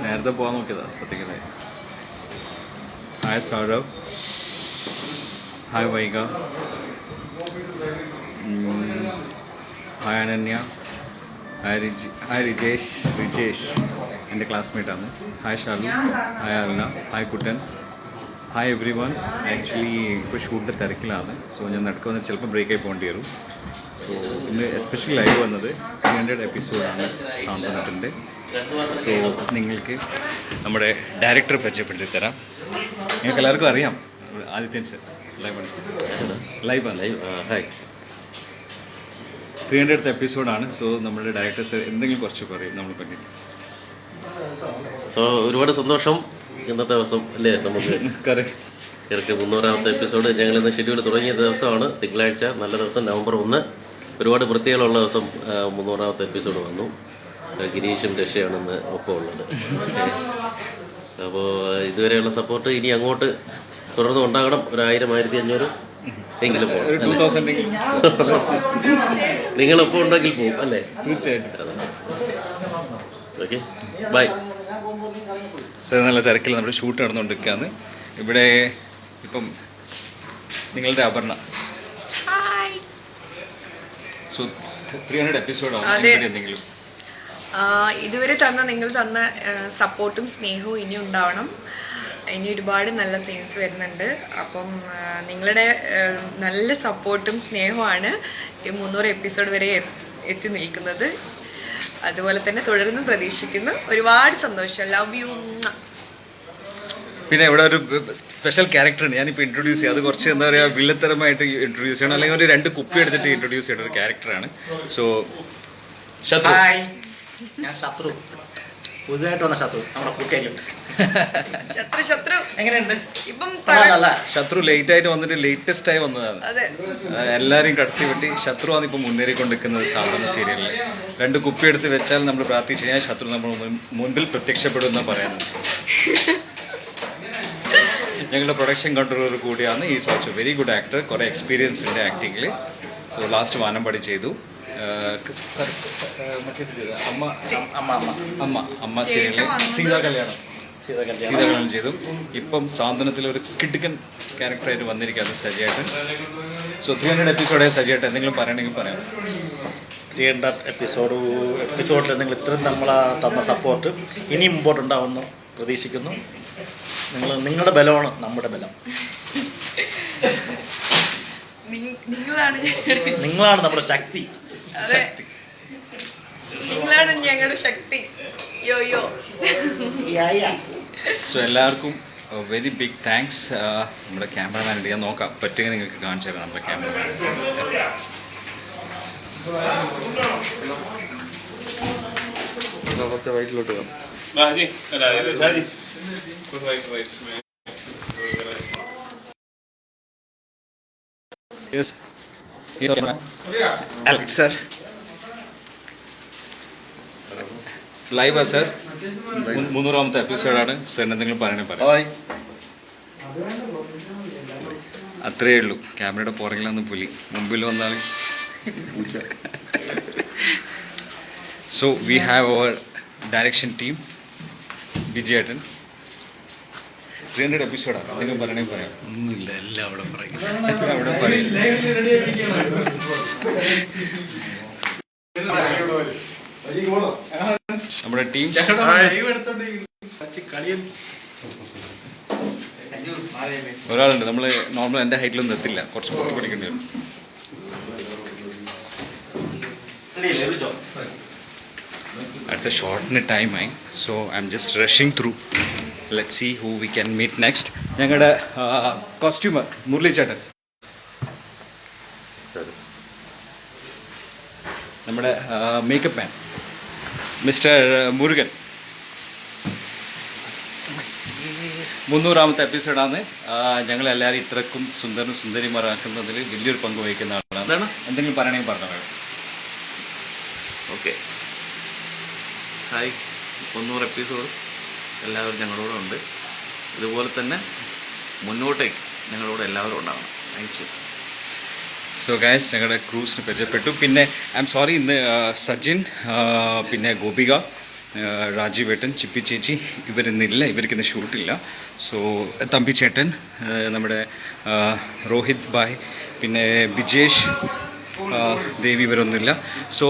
നേരത്തെ പോകാൻ നോക്കിയതാ അപ്പത്തേക്ക്. Hi Saurav, hi Vaiga, hi Ananya, hi Rijesh എൻ്റെ ക്ലാസ്മേറ്റാണ്. Hi Shalu, hi Aruna, hi Kuttan, hi everyone. Actually ഇപ്പോൾ ഷൂട്ടിൻ്റെ തിരക്കിലാണ്. സോ ഞാൻ നടക്കുക വന്നിട്ട് ചിലപ്പോൾ ബ്രേക്കായി പോകേണ്ടി വരും. സോ ഇന്ന് എസ്പെഷ്യലി ലൈവ് വന്നത് 300 എപ്പിസോഡാണ് സാന്ത്വനത്തിൻ്റെ. സോ നിങ്ങൾക്ക് നമ്മുടെ ഡയറക്ടറെ പരിചയപ്പെടുത്തി തരാം. നിങ്ങൾക്ക് എല്ലാവർക്കും അറിയാം, Adithyan sir live. Hi, 300th എപ്പിസോഡാണ്. സോ നമ്മുടെ ഡയറക്ടർ സർ എന്തെങ്കിലും കുറച്ച് പറയും നമ്മളെ പറ്റി. സോ ഒരുപാട് സന്തോഷം. ഇന്നത്തെ ദിവസം അല്ലേ നമുക്ക് ഇറക്കി 300ാമത്തെ എപ്പിസോഡ്. ഞങ്ങളിന്ന് ഷെഡ്യൂൾ തുടങ്ങിയ ദിവസമാണ് തിങ്കളാഴ്ച, നല്ല ദിവസം, November 1. ഒരുപാട് വൃത്തികളുള്ള ദിവസം 300ാമത്തെ എപ്പിസോഡ് വന്നു. ഗിരീഷും രക്ഷയാണെന്ന് ഒപ്പം ഉള്ളത്. അപ്പോൾ ഇതുവരെയുള്ള സപ്പോർട്ട് ഇനി അങ്ങോട്ട് തുടർന്ന് ഉണ്ടാകണം. 1000-1500 എങ്കിലും പോകും. നിങ്ങളൊപ്പം ഉണ്ടെങ്കിൽ പോകും അല്ലേ? തീർച്ചയായിട്ടും. Okay, by. സാർ നല്ല തിരക്കിൽ നമ്മുടെ ഷൂട്ട് നടന്നുകൊണ്ടിരിക്കുകയാണ്. ഇവിടെ ഇപ്പം നിങ്ങളുടെ അപർണ. സോ 300 എപ്പിസോഡാണ്. എന്തെങ്കിലും ഇതുവരെ നിങ്ങൾ തന്ന സപ്പോർട്ടും സ്നേഹവും ഇനി ഉണ്ടാവണം. ഇനി ഒരുപാട് നല്ല സീൻസ് വരുന്നുണ്ട്. അപ്പം നിങ്ങളുടെ നല്ല സപ്പോർട്ടും സ്നേഹവുമാണ് ഈ 300 എപ്പിസോഡ് വരെ എത്തി നിൽക്കുന്നത്. അതുപോലെ തന്നെ തുടർന്നും പ്രതീക്ഷിക്കുന്നു. ഒരുപാട് സന്തോഷം. Love you. പിന്നെ ഇവിടെ ഒരു സ്പെഷ്യൽ ക്യാരക്ടറാണ് ഞാനിപ്പോൾ ഇൻട്രൊഡ്യൂസ് ചെയ്യുക. അത് കുറച്ച് എന്താ പറയുക, വില്ലത്തരമായിട്ട് ഇൻട്രൊഡ്യൂസ് ചെയ്യണം, അല്ലെങ്കിൽ ഒരു 2 കുപ്പി എടുത്തിട്ട് ഇൻട്രൊഡ്യൂസ് ചെയ്യുന്ന ഒരു ക്യാരക്ടറാണ്. സോ ശത്രു. ഞാൻ ശത്രു, പുതുതായിട്ട് വന്ന ശത്രു, നമ്മുടെ കൂട്ടുകാരിലുണ്ട്. ശത്രു എങ്ങനെയുണ്ട്? ഇപ്പം ശത്രു ലേറ്റ് ആയിട്ട് വന്നിട്ട് ലേറ്റസ്റ്റ് ആയി വന്നതാണ്. എല്ലാരെയും കടത്തി വെട്ടി ശത്രുവാണ് ഇപ്പൊ മുന്നേറിക്കൊണ്ടിരിക്കുന്നത് സാധാരണ സീരിയലിൽ. 2 കുപ്പി എടുത്ത് വെച്ചാൽ നമ്മൾ പ്രാർത്ഥിച്ചു കഴിഞ്ഞാൽ ശത്രു നമ്മൾ മുൻപിൽ പ്രത്യക്ഷപ്പെടും എന്നാണ് പറയുന്നത്. ഞങ്ങളുടെ പ്രൊഡക്ഷൻ കൺട്രോളർ കൂടിയാണ്. Is also very good actor, കുറെ എക്സ്പീരിയൻസ് ഉണ്ട് ആക്ടിങ്ങിൽ. സോ ലാസ്റ്റ് വാനമ്പാടി ചെയ്തു, അമ്മ സീരിയലിൽ സീതാ കല്യാണം ചെയ്തു. ഇപ്പം സാന്ത്വനത്തിൽ ഒരു കിടുക്കൻ ക്യാരക്ടറായിട്ട് വന്നിരിക്കുകയാണ് സജിയേട്ടൻ. സോ 300 എപ്പിസോഡായി സജിയേട്ടൻ എന്തെങ്കിലും പറയണമെങ്കിൽ പറയാം. 300 എപ്പിസോഡിൽ നിങ്ങൾ ഇത്രയും നമ്മളെ തന്ന സപ്പോർട്ട് ഇനി മുമ്പോട്ടുണ്ടാവുമെന്ന് പ്രതീക്ഷിക്കുന്നു. നിങ്ങളുടെ ബലമാണ് നമ്മുടെ ബലം. നിങ്ങളാണ് നമ്മുടെ ശക്തി. നിങ്ങളാണ് ഞങ്ങളുടെ ശക്തി. യോ. സോ എല്ലാവർക്കും വെരി ബിഗ് താങ്ക്സ്. നമ്മുടെ ക്യാമറമാനുണ്ട്, ഞാൻ നോക്കാം പറ്റുമെങ്കിൽ നിങ്ങൾക്ക് കാണിച്ചു തരാം നമ്മുടെ ക്യാമറമാൻ. വൈറ്റിലോട്ട് കാണാം. Alex sir, ലൈവാ സർ? 300ാമത്തെ എപ്പിസോഡാണ്. സാറിന് എന്തെങ്കിലും പറയാം. അത്രയേ ഉള്ളൂ. ക്യാമറയുടെ പുറകിലൊന്നും പുലി, മുമ്പിൽ വന്നാൽ. So we have our direction team. വിജയേട്ടൻ 300 എപ്പിസോഡാണ്. എന്തെങ്കിലും പറയണമെങ്കിൽ പറയാം. ഒന്നുമില്ല, എല്ലാം അവിടെ പറയും. നമ്മുടെ ടീം ഒരാളുണ്ട്. നമ്മൾ നോർമൽ എൻ്റെ ഹൈറ്റിലൊന്നും എത്തില്ല, കുറച്ച് കൂടി പഠിക്കേണ്ടി വരും. അടുത്ത ഷോർട്ടിന് ടൈമായി. So I am just rushing through. Let see who we can meet next. ഞങ്ങളുടെ കോസ്റ്റ്യൂമർ മുരളി ചേട്ടൻ, നമ്മുടെ മേക്കപ്പ് മാൻ മിസ്റ്റർ മുരുകൻ. 300ാമത്തെ എപ്പിസോഡാണ്. ഞങ്ങളെല്ലാവരും ഇത്രക്കും സുന്ദരിമാരാക്കുന്നതിൽ വലിയൊരു പങ്ക് വഹിക്കുന്ന ആളാണ്. എന്തെങ്കിലും പറയണമെങ്കിൽ പറഞ്ഞോ. Okay, hi. 300 എപ്പിസോഡ് എല്ലാവരും ഞങ്ങളോട് ഉണ്ട്. ഇതുപോലെ തന്നെ മുന്നോട്ടേക്ക് ഞങ്ങളോട് എല്ലാവരും ഉണ്ടാവണം. Thank you. സോ ഗൈസ്, ഞങ്ങളുടെ ക്രൂസിന് പരിചയപ്പെട്ടു. പിന്നെ ഐ എം സോറി, ഇന്ന് സജിൻ, പിന്നെ ഗോപിക, രാജീവ് ഏട്ടൻ, ചിപ്പി ചേച്ചി ഇവരിന്നില്ല, ഇവർക്കിന്ന് ഷൂട്ടില്ല. സോ തമ്പി ചേട്ടൻ, നമ്മുടെ രോഹിത് ഭായ്, പിന്നെ ബിജേഷ്, ദേവി ഇവരൊന്നുമില്ല. So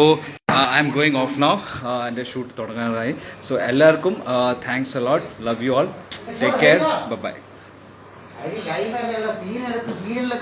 I M going off now. എൻ്റെ ഷൂട്ട് തുടങ്ങാനായി. സോ എല്ലാവർക്കും thanks a lot. Love you all. Take care. Bye. Scene എടുത്ത് സീരിയലിൽ